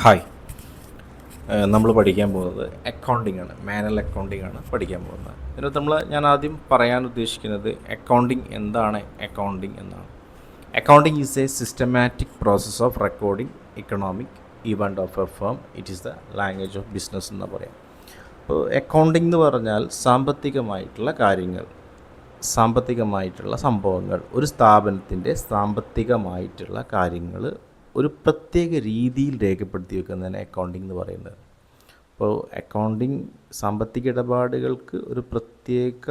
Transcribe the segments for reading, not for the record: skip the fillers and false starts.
Hi. നമ്മൾ പഠിക്കാൻ പോകുന്നത് അക്കൗണ്ടിംഗ് ആണ്. മാനുവൽ അക്കൗണ്ടിംഗ് ആണ് പഠിക്കാൻ പോകുന്നത്. ഇതിനകത്ത് ഞാൻ ആദ്യം പറയാൻ ഉദ്ദേശിക്കുന്നത് അക്കൗണ്ടിംഗ് എന്താണ് അക്കൗണ്ടിംഗ് എന്നാണ്. Accounting is A systematic process of recording economic event of A firm. It is the language of business എന്ന് പറയാം. അപ്പോൾ അക്കൗണ്ടിംഗ് എന്ന് പറഞ്ഞാൽ സാമ്പത്തികമായിട്ടുള്ള കാര്യങ്ങൾ, സാമ്പത്തികമായിട്ടുള്ള സംഭവങ്ങൾ, ഒരു സ്ഥാപനത്തിൻ്റെ സാമ്പത്തികമായിട്ടുള്ള കാര്യങ്ങൾ ഒരു പ്രത്യേക രീതിയിൽ രേഖപ്പെടുത്തി വെക്കുന്നതിന് അക്കൗണ്ടിംഗ് എന്ന് പറയുന്നത്. അപ്പോൾ അക്കൗണ്ടിംഗ് സാമ്പത്തിക ഇടപാടുകൾക്ക് ഒരു പ്രത്യേക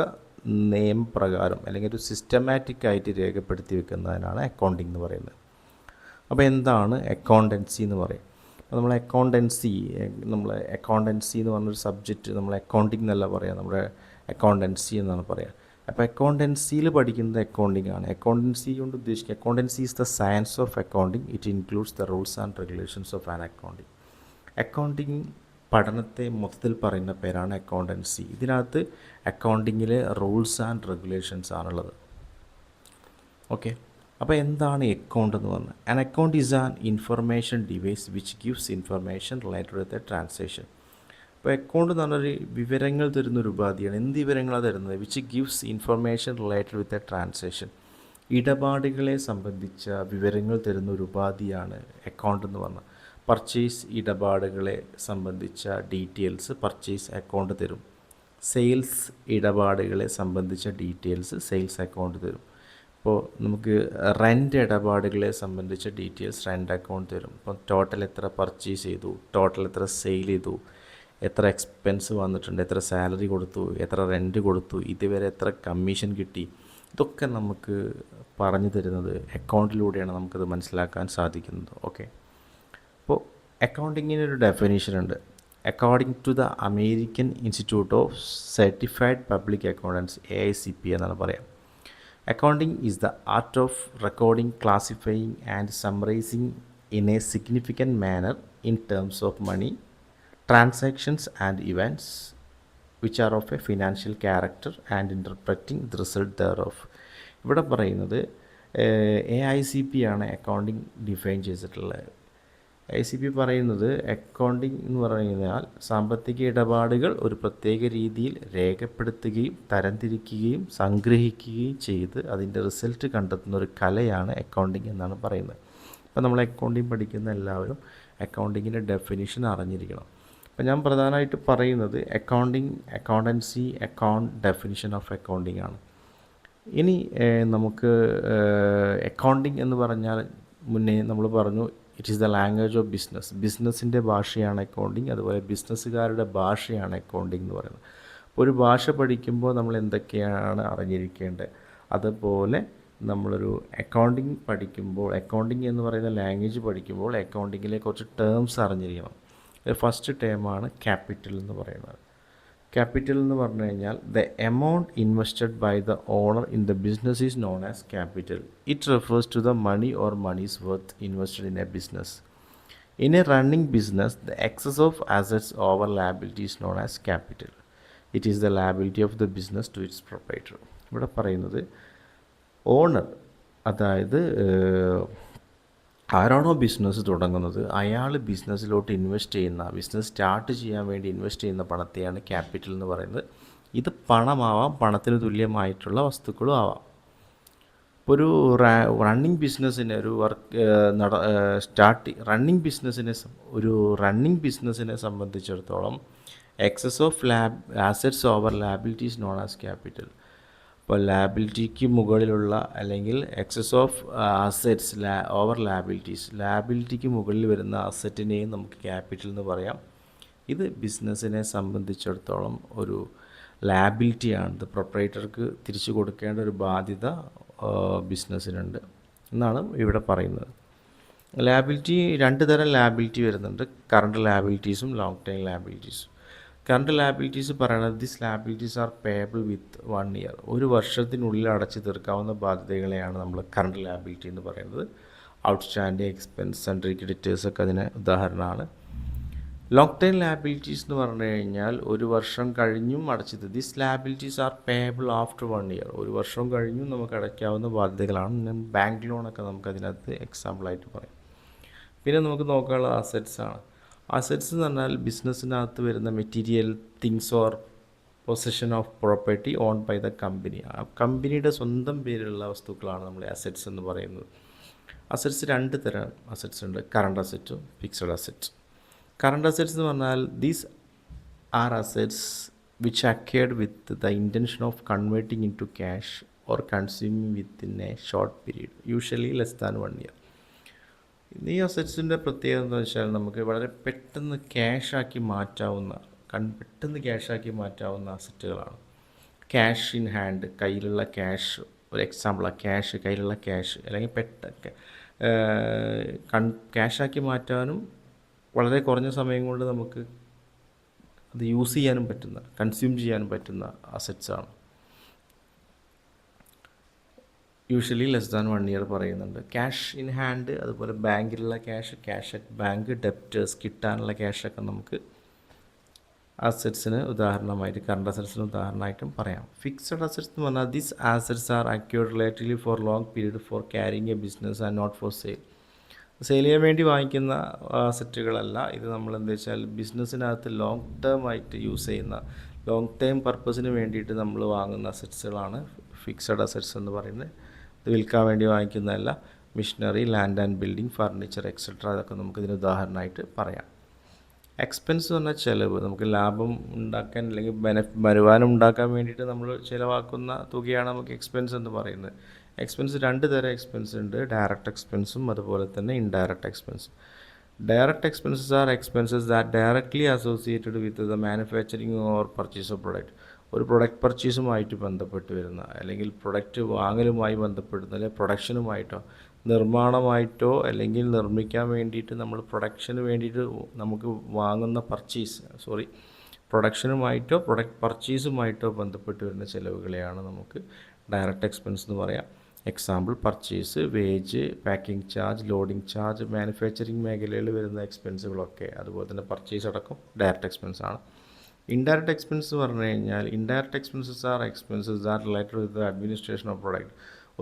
നിയമപ്രകാരം അല്ലെങ്കിൽ ഒരു സിസ്റ്റമാറ്റിക്കായിട്ട് രേഖപ്പെടുത്തി വെക്കുന്നതിനാണ് അക്കൗണ്ടിംഗ് എന്ന് പറയുന്നത്. അപ്പോൾ എന്താണ് അക്കൗണ്ടൻസി എന്ന് പറയും? അപ്പോൾ നമ്മൾ അക്കൗണ്ടൻസി എന്ന് പറഞ്ഞൊരു സബ്ജക്റ്റ് നമ്മൾ അക്കൗണ്ടിംഗ് എന്നല്ല പറയാം, നമ്മുടെ അക്കൗണ്ടൻസി എന്നാണ് പറയുക. അപ്പോൾ അക്കൗണ്ടൻസിയിൽ പഠിക്കുന്നത് അക്കൗണ്ടിംഗ് ആണ്. അക്കൗണ്ടൻസി കൊണ്ട് ഉദ്ദേശിക്കുക, accountancy is the science of accounting. It includes the rules and regulations of an accounting. Accounting പഠനത്തെ മൊത്തത്തിൽ പറയുന്ന പേരാണ് അക്കൗണ്ടൻസി. ഇതിനകത്ത് അക്കൗണ്ടിങ്ങിലെ റൂൾസ് ആൻഡ് റെഗുലേഷൻസ് ആണുള്ളത്. ഓക്കെ, അപ്പോൾ എന്താണ് അക്കൗണ്ട് എന്ന് പറഞ്ഞാൽ? An account is an information device which gives information related with a transaction. അപ്പോൾ അക്കൗണ്ട് എന്ന് പറഞ്ഞൊരു വിവരങ്ങൾ തരുന്നൊരു ഉപാധിയാണ്. എന്ത് വിവരങ്ങളാണ് തരുന്നത്? Which gives information related with a transaction. ഇടപാടുകളെ സംബന്ധിച്ച വിവരങ്ങൾ തരുന്ന ഒരു ഉപാധിയാണ് അക്കൗണ്ട് എന്ന് പറഞ്ഞാൽ. പർച്ചേസ് ഇടപാടുകളെ സംബന്ധിച്ച ഡീറ്റെയിൽസ് പർച്ചേസ് അക്കൗണ്ട് തരും. സെയിൽസ് ഇടപാടുകളെ സംബന്ധിച്ച ഡീറ്റെയിൽസ് സെയിൽസ് അക്കൗണ്ട് തരും. ഇപ്പോൾ നമുക്ക് റെൻ്റ് ഇടപാടുകളെ സംബന്ധിച്ച ഡീറ്റെയിൽസ് റെൻ്റ് അക്കൗണ്ട് തരും. ഇപ്പോൾ ടോട്ടൽ എത്ര പർച്ചേസ് ചെയ്തു, ടോട്ടൽ എത്ര സെയിൽ ചെയ്തു, എത്ര എക്സ്പെൻസ് വന്നിട്ടുണ്ട്, എത്ര സാലറി കൊടുത്തു, എത്ര റെൻറ്റ് കൊടുത്തു, ഇതുവരെ എത്ര കമ്മീഷൻ കിട്ടി, ഇതൊക്കെ നമുക്ക് പറഞ്ഞു തരുന്നത് അക്കൗണ്ടിലൂടെയാണ് നമുക്കത് മനസ്സിലാക്കാൻ സാധിക്കുന്നത്. ഓക്കെ, അപ്പോൾ അക്കൗണ്ടിങ്ങിനൊരു ഡെഫിനേഷൻ ഉണ്ട്. According to the American Institute of Certified Public Accountants AICP എന്നാണ് പറയാം. Accounting is the art of recording, classifying and summarising in a significant manner in terms of money, transactions and events which are of a financial character and interpreting the result thereof. ഇവിടെ പറയുന്നത് AICP ആണ് accounting define ചെയ്തിട്ടുള്ളത്. AICP പറയുന്നത് accounting എന്ന് പറഞ്ഞാൽ സാമ്പത്തിക ഇടപാടുകൾ ഒരു പ്രത്യേക രീതിയിൽ രേഖപ്പെടുത്തുകയും തരംതിരിക്കുകയും സംഗ്രഹിക്കുകയും ചെയ്ത് അതിൻ്റെ റിസൾട്ട് കണ്ടെത്തുന്ന ഒരു കലയാണ് അക്കൗണ്ടിങ് എന്നാണ് പറയുന്നത്. അപ്പോൾ നമ്മൾ അക്കൗണ്ടിങ് പഠിക്കുന്ന എല്ലാവരും അക്കൗണ്ടിങ്ങിൻ്റെ ഡെഫിനിഷൻ അറിഞ്ഞിരിക്കണം. അപ്പോൾ ഞാൻ പ്രധാനമായിട്ട് പറയുന്നത് accounting, accountancy, account, definition of accounting ആണ്. ഇനി നമുക്ക് അക്കൗണ്ടിങ് എന്ന് പറഞ്ഞാൽ മുന്നേ നമ്മൾ പറഞ്ഞു it is the language of business. ബിസിനസ്സിൻ്റെ ഭാഷയാണ് അക്കൗണ്ടിങ്, അതുപോലെ ബിസിനസ്സുകാരുടെ ഭാഷയാണ് അക്കൗണ്ടിങ് എന്ന് പറയുന്നത്. അപ്പോൾ ഒരു ഭാഷ പഠിക്കുമ്പോൾ നമ്മൾ എന്തൊക്കെയാണ് അറിഞ്ഞിരിക്കേണ്ടത്, അതുപോലെ നമ്മളൊരു അക്കൗണ്ടിങ് പഠിക്കുമ്പോൾ, അക്കൗണ്ടിങ് എന്ന് പറയുന്ന ലാംഗ്വേജ് പഠിക്കുമ്പോൾ അക്കൗണ്ടിങ്ങിലെ കുറച്ച് ടേംസ് അറിഞ്ഞിരിക്കണം. ഫസ്റ്റ് ടേമാണ് ക്യാപിറ്റൽ എന്ന് പറയുന്നത്. ക്യാപിറ്റൽ എന്ന് പറഞ്ഞു കഴിഞ്ഞാൽ the amount invested by the owner in the business is known as capital. It refers to the money or money's worth invested in a business. In a running business the excess of assets over liability is known as capital. It is the liability of the business to its proprietor. ഇവിടെ പറയുന്നത് owner, അതായത് ആരാണോ business തുടങ്ങുന്നത് അയാൾ ബിസിനസ്സിലോട്ട് invest ചെയ്യുന്ന, business start ചെയ്യാൻ വേണ്ടി ഇൻവെസ്റ്റ് ചെയ്യുന്ന പണത്തെയാണ് ക്യാപിറ്റൽ എന്ന് പറയുന്നത്. ഇത് പണമാവാം, പണത്തിന് തുല്യമായിട്ടുള്ള വസ്തുക്കളും ആവാം. ഇപ്പോൾ ഒരു റണ്ണിങ് ബിസിനസ്സിനെ റണ്ണിങ് ബിസിനസ്സിനെ സംബന്ധിച്ചിടത്തോളം excess of assets over liabilities known as capital. ഇപ്പോൾ ലാബിലിറ്റിക്ക് മുകളിലുള്ള അല്ലെങ്കിൽ എക്സസ് ഓഫ് അസറ്റ്സ് ഓവർ ലാബിലിറ്റിക്ക് മുകളിൽ വരുന്ന അസറ്റിനെയും നമുക്ക് ക്യാപിറ്റൽ എന്ന് പറയാം. ഇത് ബിസിനസ്സിനെ സംബന്ധിച്ചിടത്തോളം ഒരു ലാബിലിറ്റിയാണ്. ഇത് പ്രൊപ്പറേറ്റർക്ക് തിരിച്ചു കൊടുക്കേണ്ട ഒരു ബാധ്യത ബിസിനസ്സിനുണ്ട് എന്നാണ് ഇവിടെ പറയുന്നത്. ലാബിലിറ്റി, രണ്ട് തരം ലാബിലിറ്റി വരുന്നുണ്ട്, കറണ്ട് ലാബിലിറ്റീസും ലോങ് ടൈം ലാബിലിറ്റീസും. കറണ്ട് ലാബിലിറ്റീസ് പറയുന്നത് this liabilities are payable with 1 year. ഒരു വർഷത്തിനുള്ളിൽ അടച്ചു തീർക്കാവുന്ന ബാധ്യതകളെയാണ് നമ്മൾ കറണ്ട് ലാബിലിറ്റി എന്ന് പറയുന്നത്. ഔട്ട്സ്റ്റാൻഡിങ് എക്സ്പെൻസ്, സൺട്രി ക്രെഡിറ്റേഴ്സൊക്കെ അതിന് ഉദാഹരണമാണ്. ലോങ് ടൈം ലാബിലിറ്റീസ് എന്ന് പറഞ്ഞു കഴിഞ്ഞാൽ ഒരു വർഷം കഴിഞ്ഞും അടച്ചത്. This liabilities are payable after 1 year. ഒരു വർഷം കഴിഞ്ഞും നമുക്ക് അടയ്ക്കാവുന്ന ബാധ്യതകളാണ്. ബാങ്ക് ലോണൊക്കെ നമുക്ക് അതിനകത്ത് എക്സാമ്പിളായിട്ട് പറയാം. പിന്നെ നമുക്ക് നോക്കാനുള്ള അസറ്റ്സ് ആണ്. അസറ്റ്സ് എന്ന് പറഞ്ഞാൽ ബിസിനസ്സിനകത്ത് വരുന്ന material things or possession of property own by the company. ആ കമ്പനിയുടെ സ്വന്തം പേരിലുള്ള വസ്തുക്കളാണ് നമ്മൾ അസറ്റ്സ് എന്ന് പറയുന്നത്. അസറ്റ്സ് രണ്ട് തരം അസറ്റ്സ് ഉണ്ട്, കറണ്ട് അസറ്റും ഫിക്സഡ് അസറ്റ്. കറണ്ട് അസറ്റ്സ് എന്ന് പറഞ്ഞാൽ these are assets which acquired with the intention of converting into cash or consuming within a short period, usually less than 1 year. ഈ അസറ്റ്സിൻ്റെ പ്രത്യേകത എന്ന് വെച്ചാൽ നമുക്ക് വളരെ പെട്ടെന്ന് ക്യാഷാക്കി മാറ്റാവുന്ന അസറ്റുകളാണ്. ക്യാഷ് ഇൻ ഹാൻഡ്, കയ്യിലുള്ള ക്യാഷ്, ഒരു എക്സാമ്പിളാണ് ക്യാഷ്, കയ്യിലുള്ള ക്യാഷ്, അല്ലെങ്കിൽ ക്യാഷാക്കി മാറ്റാനും വളരെ കുറഞ്ഞ സമയം കൊണ്ട് നമുക്ക് അത് യൂസ് ചെയ്യാനും പറ്റുന്ന, കൺസ്യൂം ചെയ്യാനും പറ്റുന്ന അസറ്റ്സാണ്. യൂഷ്വലി ലെസ് ദാൻ 1 year പറയുന്നുണ്ട്. ക്യാഷ് ഇൻ ഹാൻഡ്, അതുപോലെ ബാങ്കിലുള്ള ക്യാഷ് അറ്റ് ബാങ്ക്, ഡെപ്റ്റേഴ്സ്, കിട്ടാനുള്ള ക്യാഷൊക്കെ നമുക്ക് അസറ്റ്സിന് ഉദാഹരണമായിട്ട്, കറണ്ട് അസറ്റ്സിന് ഉദാഹരണമായിട്ടും പറയാം. ഫിക്സഡ് അസറ്റ്സ് എന്ന് പറഞ്ഞാൽ this assets are acquired relatively for long period for carrying a business and not for sale. Sale ചെയ്യാൻ വേണ്ടി വാങ്ങിക്കുന്ന അസറ്റുകളല്ല ഇത്. നമ്മൾ എന്താ വെച്ചാൽ ബിസിനസ്സിനകത്ത് ലോങ് ടേം ആയിട്ട് യൂസ് ചെയ്യുന്ന, ലോങ് ടേം പർപ്പസിന് വേണ്ടിയിട്ട് നമ്മൾ വാങ്ങുന്ന അസറ്റ്സുകളാണ് ഫിക്സഡ് അസറ്റ്സ് എന്ന് പറയുന്നത്. ഇത് വിൽക്കാൻ വേണ്ടി വാങ്ങിക്കുന്നതല്ല. Machinery, land and building, furniture etcetera, അതൊക്കെ നമുക്കിതിന് ഉദാഹരണമായിട്ട് പറയാം. എക്സ്പെൻസ് എന്ന് പറഞ്ഞാൽ ചിലവ്, നമുക്ക് ലാഭം ഉണ്ടാക്കാൻ അല്ലെങ്കിൽ വരുമാനം ഉണ്ടാക്കാൻ വേണ്ടിയിട്ട് നമ്മൾ ചിലവാക്കുന്ന തുകയാണ് നമുക്ക് എക്സ്പെൻസ് എന്ന് പറയുന്നത്. എക്സ്പെൻസ് രണ്ട് തരം എക്സ്പെൻസ് ഉണ്ട്, ഡയറക്റ്റ് എക്സ്പെൻസും അതുപോലെ തന്നെ ഇൻഡയറക്റ്റ് എക്സ്പെൻസും. Direct expenses are expenses that directly associated with the manufacturing or purchase of product. ഒരു പ്രൊഡക്റ്റ് പർച്ചേസുമായിട്ട് ബന്ധപ്പെട്ട് വരുന്ന, അല്ലെങ്കിൽ പ്രൊഡക്റ്റ് വാങ്ങലുമായി ബന്ധപ്പെടുന്ന, അല്ലെങ്കിൽ പ്രൊഡക്ഷനുമായിട്ടോ നിർമ്മാണമായിട്ടോ അല്ലെങ്കിൽ നിർമ്മിക്കാൻ വേണ്ടിയിട്ട് നമ്മൾ പ്രൊഡക്ഷന് വേണ്ടിയിട്ട് നമുക്ക് വാങ്ങുന്ന പ്രൊഡക്ഷനുമായിട്ടോ പ്രൊഡക്റ്റ് പർച്ചേസുമായിട്ടോ ബന്ധപ്പെട്ട് വരുന്ന ചിലവുകളെയാണ് നമുക്ക് ഡയറക്റ്റ് എക്സ്പെൻസ് എന്ന് പറയാം. Example purchase, wage, packing charge, loading charge, manufacturing മേഖലയിൽ വരുന്ന എക്സ്പെൻസുകളൊക്കെ, അതുപോലെ തന്നെ പർച്ചേസ് അടക്കം ഡയറക്റ്റ് എക്സ്പെൻസ് ആണ്. ഇൻഡയറക്റ്റ് എക്സ്പെൻസ് പറഞ്ഞു കഴിഞ്ഞാൽ indirect expenses are expenses are related with the administration of product.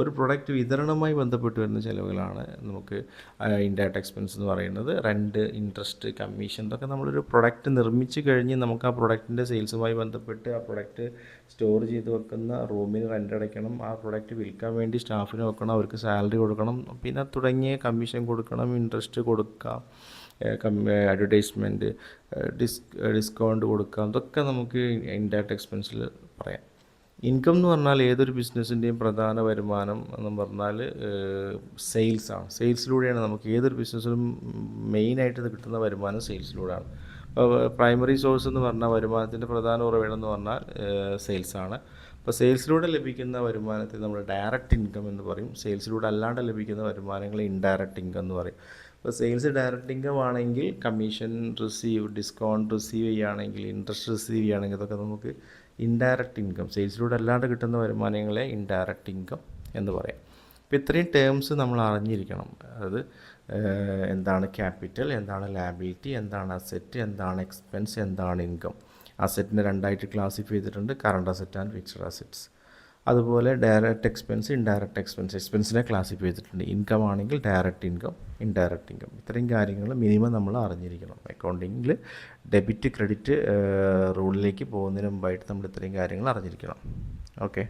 ഒരു പ്രൊഡക്റ്റ് വിതരണവുമായി ബന്ധപ്പെട്ട് വരുന്ന ചിലവുകളാണ് നമുക്ക് ഇൻഡയറക്റ്റ് എക്സ്പെൻസ് എന്ന് പറയുന്നത്. റെൻറ്റ്, ഇൻട്രസ്റ്റ്, കമ്മീഷൻ, ഇതൊക്കെ നമ്മളൊരു പ്രൊഡക്റ്റ് നിർമ്മിച്ച് കഴിഞ്ഞ് നമുക്ക് ആ പ്രൊഡക്റ്റിൻ്റെ സെയിൽസുമായി ബന്ധപ്പെട്ട് ആ പ്രൊഡക്റ്റ് സ്റ്റോർ ചെയ്ത് വെക്കുന്ന റൂമിന് റെൻ്റ് അടയ്ക്കണം, ആ പ്രൊഡക്റ്റ് വിൽക്കാൻ വേണ്ടി സ്റ്റാഫിന് വെക്കണം, അവർക്ക് സാലറി കൊടുക്കണം, പിന്നെ തുടങ്ങിയ കമ്മീഷൻ കൊടുക്കണം, ഇൻട്രസ്റ്റ് കൊടുക്കാം, അഡ്വർടൈസ്മെൻറ്റ്, ഡിസ്കൗണ്ട് കൊടുക്കാം, ഇതൊക്കെ നമുക്ക് ഇൻഡയറക്റ്റ് എക്സ്പെൻസിൽ പറയാം. ഇൻകം എന്ന് പറഞ്ഞാൽ ഏതൊരു ബിസിനസ്സിൻ്റെയും പ്രധാന വരുമാനം എന്ന് പറഞ്ഞാൽ സെയിൽസാണ്. സെയിൽസിലൂടെയാണ് നമുക്ക് ഏതൊരു ബിസിനസ്സിലും മെയിനായിട്ട് കിട്ടുന്ന വരുമാനം സെയിൽസിലൂടെയാണ്. അപ്പോൾ പ്രൈമറി സോഴ്സ് എന്ന് പറഞ്ഞാൽ വരുമാനത്തിൻ്റെ പ്രധാന ഉറവിടം എന്ന് പറഞ്ഞാൽ സെയിൽസാണ്. അപ്പോൾ സെയിൽസിലൂടെ ലഭിക്കുന്ന വരുമാനത്തെ നമ്മൾ ഡയറക്റ്റ് ഇൻകം എന്ന് പറയും. സെയിൽസിലൂടെ അല്ലാണ്ട് ലഭിക്കുന്ന വരുമാനങ്ങൾ ഇൻഡയറക്റ്റ് ഇൻകം എന്ന് പറയും. ഇപ്പോൾ സെയിൽസ് ഡയറക്റ്റ് ഇൻകം ആണെങ്കിൽ കമ്മീഷൻ റിസീവ്, ഡിസ്കൗണ്ട് റിസീവ് ചെയ്യുകയാണെങ്കിൽ, ഇൻട്രസ്റ്റ് റിസീവ് ചെയ്യുകയാണെങ്കിൽ ഇതൊക്കെ നമുക്ക് ഇൻഡയറക്റ്റ് ഇൻകം, സെയിൽസിലൂടെ അല്ലാണ്ട് കിട്ടുന്ന വരുമാനങ്ങളെ ഇൻഡയറക്റ്റ് ഇൻകം എന്ന് പറയാം. അപ്പോൾ ഇത്രയും ടേംസ് നമ്മൾ അറിഞ്ഞിരിക്കണം. അതായത് എന്താണ് ക്യാപിറ്റൽ, എന്താണ് ലയബിലിറ്റി, എന്താണ് അസറ്റ്, എന്താണ് എക്സ്പെൻസ്, എന്താണ് ഇൻകം. അസറ്റിനെ രണ്ടായിട്ട് ക്ലാസിഫൈ ചെയ്തിട്ടുണ്ട്, current asset and fixed assets. അതുപോലെ ഡയറക്റ്റ് എക്സ്പെൻസ്, ഇൻഡയറക്റ്റ് എക്സ്പെൻസ്, എക്സ്പെൻസിനെ ക്ലാസിഫൈ ചെയ്തിട്ടുണ്ട്. ഇൻകം ആണെങ്കിൽ ഡയറക്റ്റ് ഇൻകം, ഇൻഡയറക്റ്റ് ഇൻകം. ഇത്രയും കാര്യങ്ങൾ മിനിമം നമ്മൾ അറിഞ്ഞിരിക്കണം. അക്കൗണ്ടിങ്ങിൽ ഡെബിറ്റ് ക്രെഡിറ്റ് റൂളിലേക്ക് പോകുന്നതിന് മുമ്പായിട്ട് നമ്മൾ ഇത്രയും കാര്യങ്ങൾ അറിഞ്ഞിരിക്കണം. ഓക്കെ.